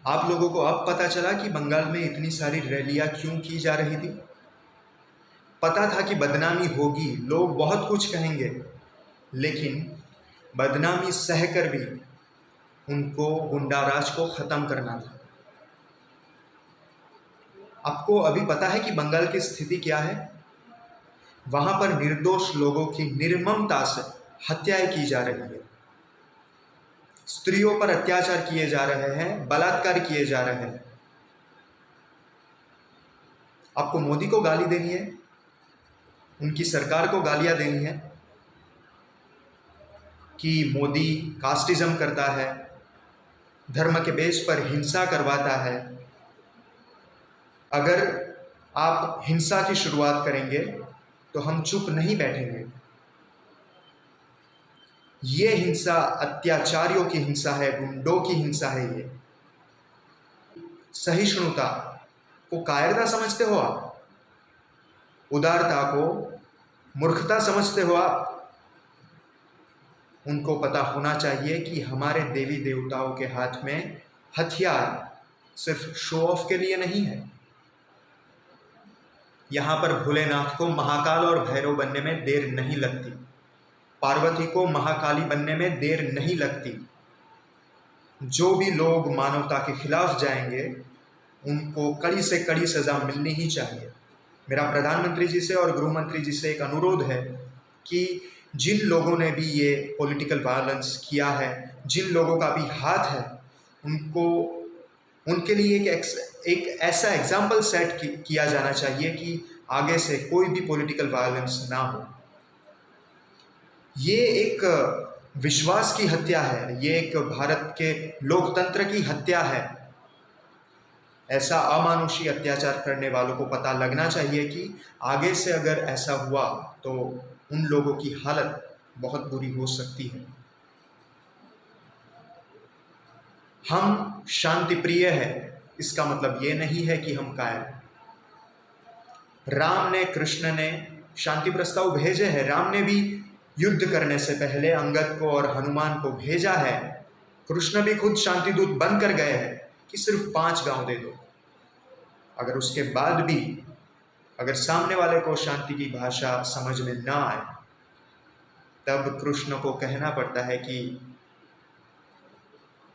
आप लोगों को अब पता चला कि बंगाल में इतनी सारी रैलियां क्यों की जा रही थी। पता था कि बदनामी होगी, लोग बहुत कुछ कहेंगे, लेकिन बदनामी सहकर भी उनको गुंडाराज को खत्म करना था। आपको अभी पता है कि बंगाल की स्थिति क्या है। वहां पर निर्दोष लोगों की निर्ममता से हत्याएं की जा रही है, स्त्रियों पर अत्याचार किए जा रहे हैं, बलात्कार किए जा रहे हैं। आपको मोदी को गाली देनी है, उनकी सरकार को गालियां देनी है कि मोदी कास्टिज्म करता है, धर्म के बेस पर हिंसा करवाता है। अगर आप हिंसा की शुरुआत करेंगे तो हम चुप नहीं बैठेंगे। ये हिंसा अत्याचारियों की हिंसा है, गुंडों की हिंसा है। ये सहिष्णुता को कायरता समझते हो आप? उदारता को मूर्खता समझते हो आप? उनको पता होना चाहिए कि हमारे देवी देवताओं के हाथ में हथियार सिर्फ शो ऑफ के लिए नहीं है। यहां पर भोलेनाथ को महाकाल और भैरव बनने में देर नहीं लगती, पार्वती को महाकाली बनने में देर नहीं लगती। जो भी लोग मानवता के खिलाफ जाएंगे उनको कड़ी से कड़ी सजा मिलनी ही चाहिए। मेरा प्रधानमंत्री जी से और गृह मंत्री जी से एक अनुरोध है कि जिन लोगों ने भी ये पॉलिटिकल वायलेंस किया है, जिन लोगों का भी हाथ है, उनको उनके लिए एक ऐसा एग्जाम्पल सेट किया जाना चाहिए कि आगे से कोई भी पॉलिटिकल वायलेंस ना हो। ये एक विश्वास की हत्या है, ये एक भारत के लोकतंत्र की हत्या है। ऐसा अमानुषी अत्याचार करने वालों को पता लगना चाहिए कि आगे से अगर ऐसा हुआ तो उन लोगों की हालत बहुत बुरी हो सकती है। हम शांति प्रिय है, इसका मतलब ये नहीं है कि हम कायर हैं। राम ने, कृष्ण ने शांति प्रस्ताव भेजे हैं। राम ने भी युद्ध करने से पहले अंगद को और हनुमान को भेजा है। कृष्ण भी खुद शांति दूत बनकर गए हैं कि सिर्फ 5 गांव दे दो। अगर उसके बाद भी अगर सामने वाले को शांति की भाषा समझ में ना आए, तब कृष्ण को कहना पड़ता है कि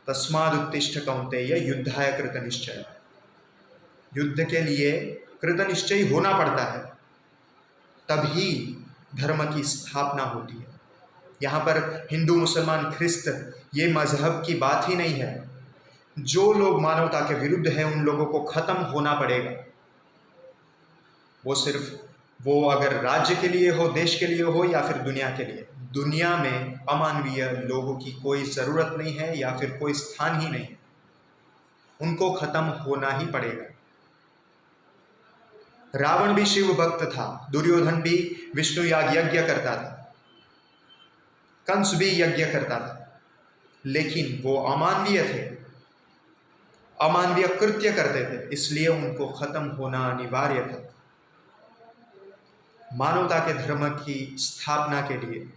तस्माद् उत्तिष्ठ कौन्तेय युद्धाय कृतनिश्चय। युद्ध के लिए कृतनिश्चयी होना पड़ता है, तभी धर्म की स्थापना होती है। यहाँ पर हिंदू, मुसलमान, ख्रिस्त ये मजहब की बात ही नहीं है। जो लोग मानवता के विरुद्ध हैं उन लोगों को खत्म होना पड़ेगा। वो अगर राज्य के लिए हो, देश के लिए हो या फिर दुनिया के लिए, दुनिया में अमानवीय लोगों की कोई ज़रूरत नहीं है या फिर कोई स्थान ही नहीं है। उनको खत्म होना ही पड़ेगा। रावण भी शिव भक्त था, दुर्योधन भी विष्णु याग यज्ञ करता था, कंस भी यज्ञ करता था, लेकिन वो अमानवीय थे, अमानवीय कृत्य करते थे, इसलिए उनको खत्म होना अनिवार्य था। मानवता के धर्म की स्थापना के लिए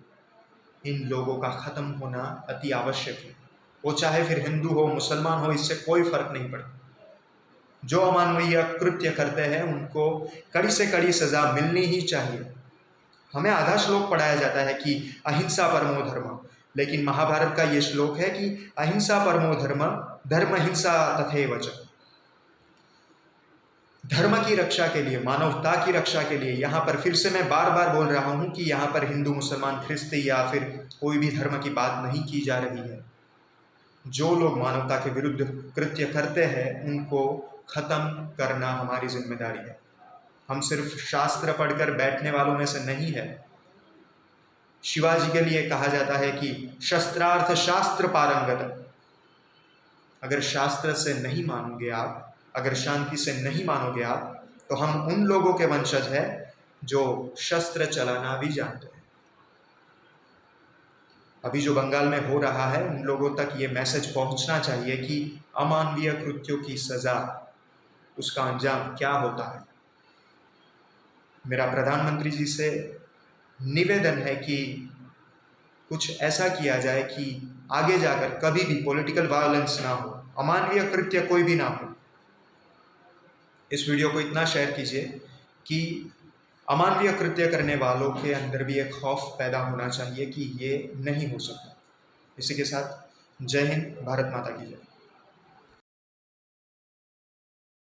इन लोगों का खत्म होना अति आवश्यक है। वो चाहे फिर हिंदू हो, मुसलमान हो, इससे कोई फर्क नहीं पड़ता। जो अमानवीय कृत्य करते हैं उनको कड़ी से कड़ी सजा मिलनी ही चाहिए। हमें आधा श्लोक पढ़ाया जाता है कि अहिंसा परमो धर्म, लेकिन महाभारत का ये श्लोक है कि अहिंसा परमो धर्म, धर्म हिंसा तथैव च। धर्म की रक्षा के लिए, मानवता की रक्षा के लिए, यहाँ पर फिर से मैं बार बार बोल रहा हूँ कि यहाँ पर हिंदू, मुसलमान, ख्रिस्ती या फिर कोई भी धर्म की बात नहीं की जा रही है। जो लोग मानवता के विरुद्ध कृत्य करते हैं उनको खत्म करना हमारी जिम्मेदारी है। हम सिर्फ शास्त्र पढ़कर बैठने वालों में से नहीं है। शिवाजी के लिए कहा जाता है कि शस्त्रार्थ शास्त्र पारंगत। अगर शास्त्र से नहीं मानोगे आप, अगर शांति से नहीं मानोगे आप, तो हम उन लोगों के वंशज हैं जो शस्त्र चलाना भी जानते हैं। अभी जो बंगाल में हो रहा है, उन लोगों तक ये मैसेज पहुंचना चाहिए कि अमानवीय कृत्यों की सजा, उसका अंजाम क्या होता है। मेरा प्रधानमंत्री जी से निवेदन है कि कुछ ऐसा किया जाए कि आगे जाकर कभी भी पॉलिटिकल वायलेंस ना हो। अमानवीय कृत्य कोई भी ना हो। इस वीडियो को इतना शेयर कीजिए कि अमानवीय कृत्य करने वालों के अंदर भी एक खौफ पैदा होना चाहिए कि ये नहीं हो सकता। इसी के साथ जय हिंद, भारत माता की जय।